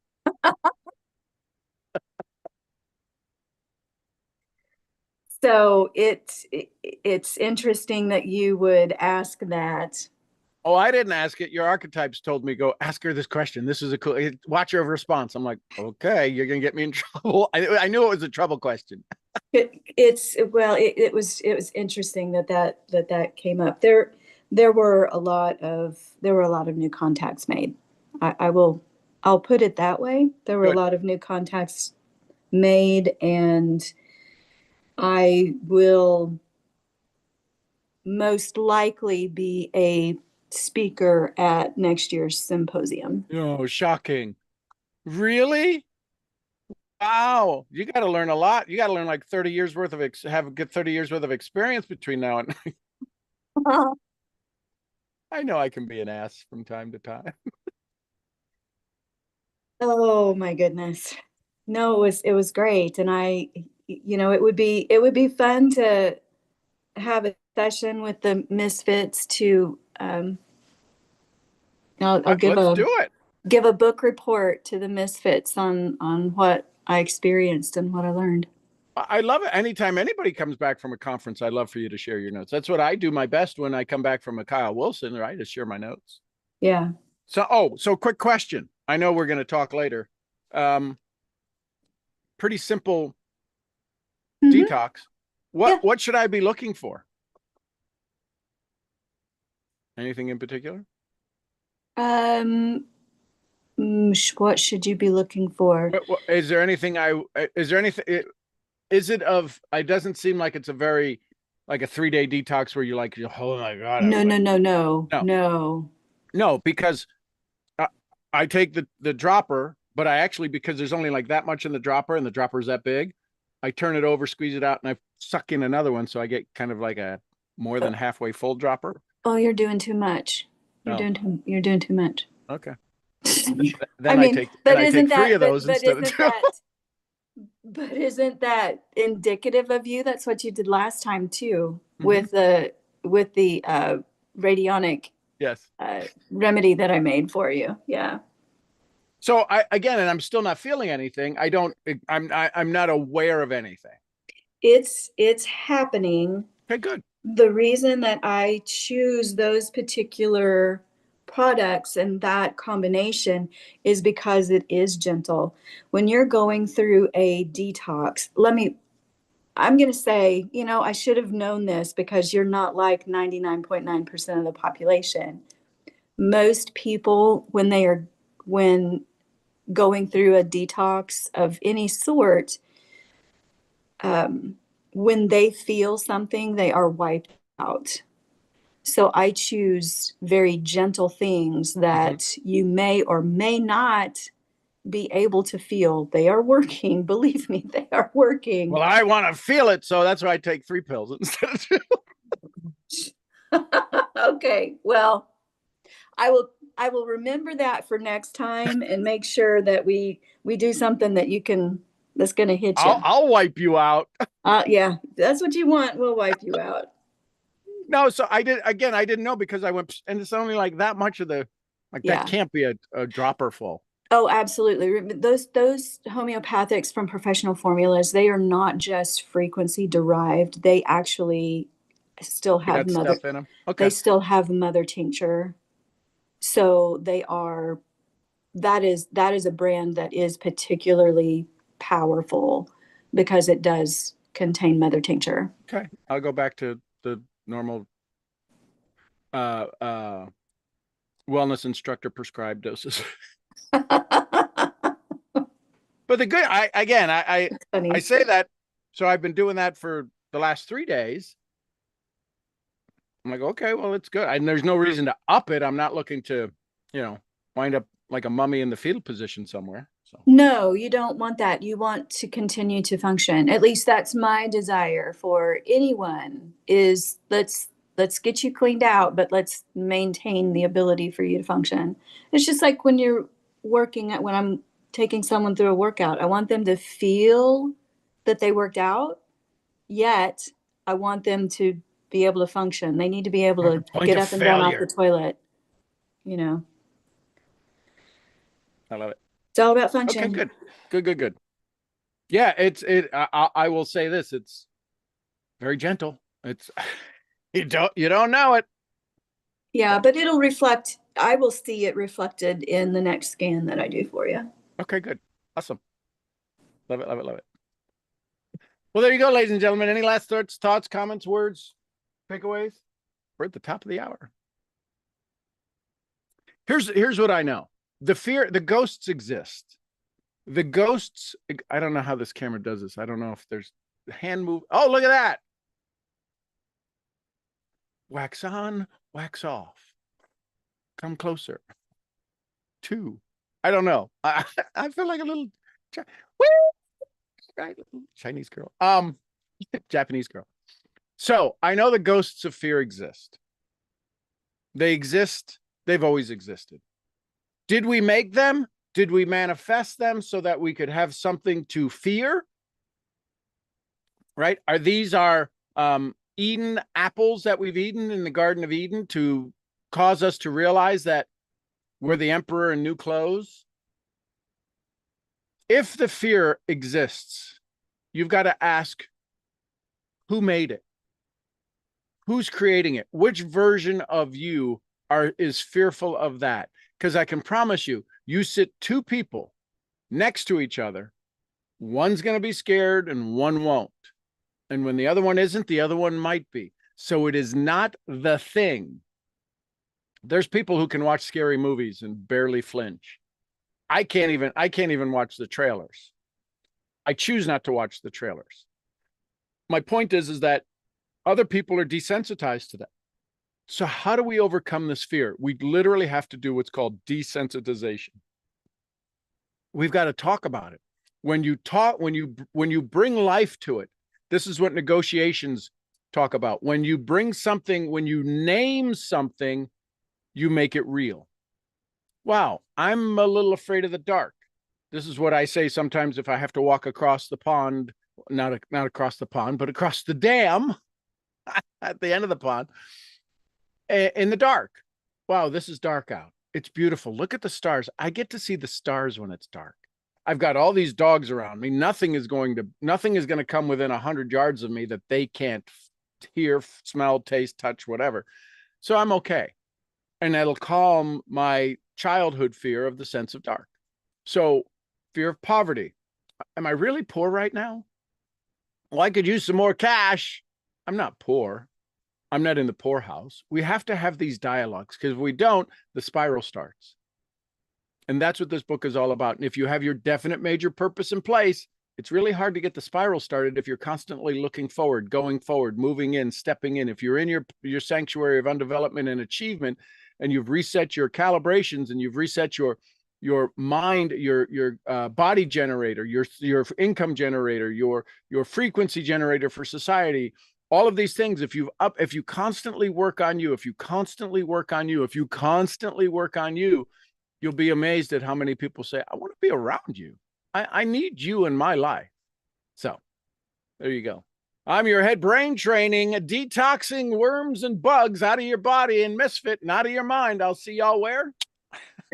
So it's interesting that you would ask that. Oh, I didn't ask it. Your archetypes told me, go ask her this question. This is a cool, watch her response. I'm like, okay, you're going to get me in trouble. I knew it was a trouble question. It was interesting that came up. There were a lot of new contacts made. I'll put it that way. There were Good. a lot of new contacts made, and I will most likely be a speaker at next year's symposium. Oh, shocking. Really? Wow. You got to learn a lot. You got to learn like 30 years worth of, have a good 30 years worth of experience between now and I know I can be an ass from time to time. Oh my goodness. No, it was great. And it would be fun to have a session with the Misfits to I'll Let's do it. give a book report to the Misfits on what I experienced and what I learned. I love it. Anytime anybody comes back from a conference, I'd love for you to share your notes. That's what I do my best when I come back from a Kyle Wilson, right? To share my notes. Yeah. So quick question. I know we're going to talk later. Pretty simple detox. What should I be looking for? Anything in particular? What should you be looking for? Is there anything is it of, it doesn't seem like it's a very, like a 3-day detox where you're like, oh my God. No, because I take the dropper, but I actually, because there's only like that much in the dropper and the dropper's that big, I turn it over, squeeze it out, and I suck in another one. So I get kind of like a more than halfway full dropper. Oh, you're doing too much. You're doing too much. Okay. Then I take 3 of those instead of 2. But isn't that indicative of you? That's what you did last time too, with the radionic Yes. remedy that I made for you. Yeah. So and I'm still not feeling anything. I'm not aware of anything. It's happening. Okay, good. The reason that I choose those particular products and that combination is because it is gentle. When you're going through a detox, I'm going to say, I should have known this because you're not like 99.9% of the population. Most people, when going through a detox of any sort, when they feel something, they are wiped out. So I choose very gentle things that you may or may not be able to feel. They are working. Believe me, they are working. Well, I want to feel it, so that's why I take 3 pills instead of 2. Okay. Well, I will remember that for next time and make sure that we do something that's going to hit you. I'll wipe you out. Yeah, that's what you want. We'll wipe you out. No, so I didn't know because I went, and it's only like that much of that can't be a dropper full. Oh, absolutely. Those homeopathics from professional formulas, they are not just frequency derived. They actually still You have got mother, stuff in them. they Okay. still have mother tincture. So that is a brand that is particularly powerful because it does contain mother tincture. Okay. I'll go back to the normal uh wellness instructor prescribed doses. But the good I Funny. say that, so I've been doing that for the last 3 days. I'm like, okay, well, it's good. And there's no reason to up it. I'm not looking to, wind up like a mummy in the fetal position somewhere. So No, you don't want that. You want to continue to function. At least that's my desire for anyone is let's get you cleaned out, but let's maintain the ability for you to function. It's just like when you're when I'm taking someone through a workout, I want them to feel that they worked out, yet I want them to be able to function. They need to be able to Point get of up and down off the failure. toilet. You know, I love it. it's all about Okay, function. good. Yeah, I will say this, it's very gentle. It's you don't know it. Yeah, but it'll reflect, I will see it reflected in the next scan that I do for you. Okay, good. Awesome. Love it. Well, there you go, ladies and gentlemen. Any last thoughts, comments, words, takeaways? We're at the top of the hour. Here's what I know. The ghosts exist. The ghosts, I don't know how this camera does this. I don't know if there's hand move. Oh, look at that. Wax on, wax off. Come closer. 2. I don't know. I feel like a little right, Chinese girl. Japanese girl. So I know the ghosts of fear exist. They exist. They've always existed. Did we make them? Did we manifest them so that we could have something to fear? Right? Are these our Eden apples that we've eaten in the Garden of Eden to cause us to realize that we're the emperor in new clothes? If the fear exists, you've got to ask, who made it? Who's creating it? Which version of you is fearful of that? Because I can promise you, you sit 2 people next to each other, one's going to be scared and one won't. And when the other one isn't, the other one might be. So it is not the thing. There's people who can watch scary movies and barely flinch. I can't even watch the trailers. I choose not to watch the trailers. My point is that other people are desensitized to that. So how do we overcome this fear? We literally have to do what's called desensitization. We've got to talk about it. When you bring life to it, this is what negotiations talk about. When you name something, you make it real. Wow, I'm a little afraid of the dark. This is what I say sometimes if I have to walk across the pond, not across the pond, but across the dam at the end of the pond in the dark. Wow, this is dark out. It's beautiful. Look at the stars. I get to see the stars when it's dark. I've got all these dogs around me. Nothing is going to come within 100 yards of me that they can't hear, smell, taste, touch, whatever. So I'm okay. And that'll calm my childhood fear of the sense of dark. So fear of poverty. Am I really poor right now? Well, I could use some more cash. I'm not poor. I'm not in the poorhouse. We have to have these dialogues, because if we don't, the spiral starts. And that's what this book is all about. And if you have your definite major purpose in place, it's really hard to get the spiral started if you're constantly looking forward, going forward, moving in, stepping in. If you're in your sanctuary of undevelopment and achievement, and you've reset your calibrations and you've reset your mind, your body generator, your income generator, your frequency generator for society, all of these things, if you constantly work on you, you'll be amazed at how many people say, I want to be around you. I need you in my life. So there you go. I'm your head brain training, detoxing worms and bugs out of your body and misfit and out of your mind. I'll see y'all where?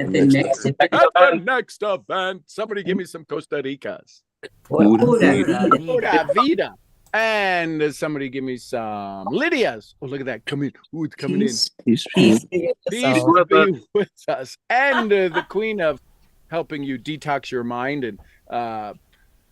At the next At the next event, somebody give me some Costa Ricas. Pura vida. And somebody give me some Lydia's. Oh, look at that. Come in. Ooh, it's coming in. Peace be with us Peace all. be with us. And the queen of helping you detox your mind and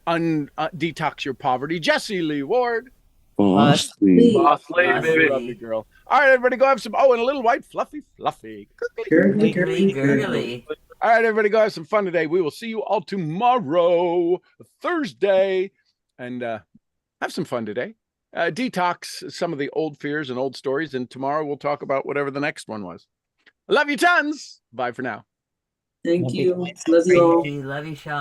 detox your poverty, Jessie Lee Ward. Boss Lady, I baby. love you, girl. All right, everybody, go have some. Oh, and a little white fluffy. Gurgly, gurgly, gurgly. All right, everybody, go have some fun today. We will see you all tomorrow, Thursday, and have some fun today. Detox some of the old fears and old stories, and tomorrow we'll talk about whatever the next one was. I love you tons. Bye for now. Thank you. Love you all. Love you, Sean.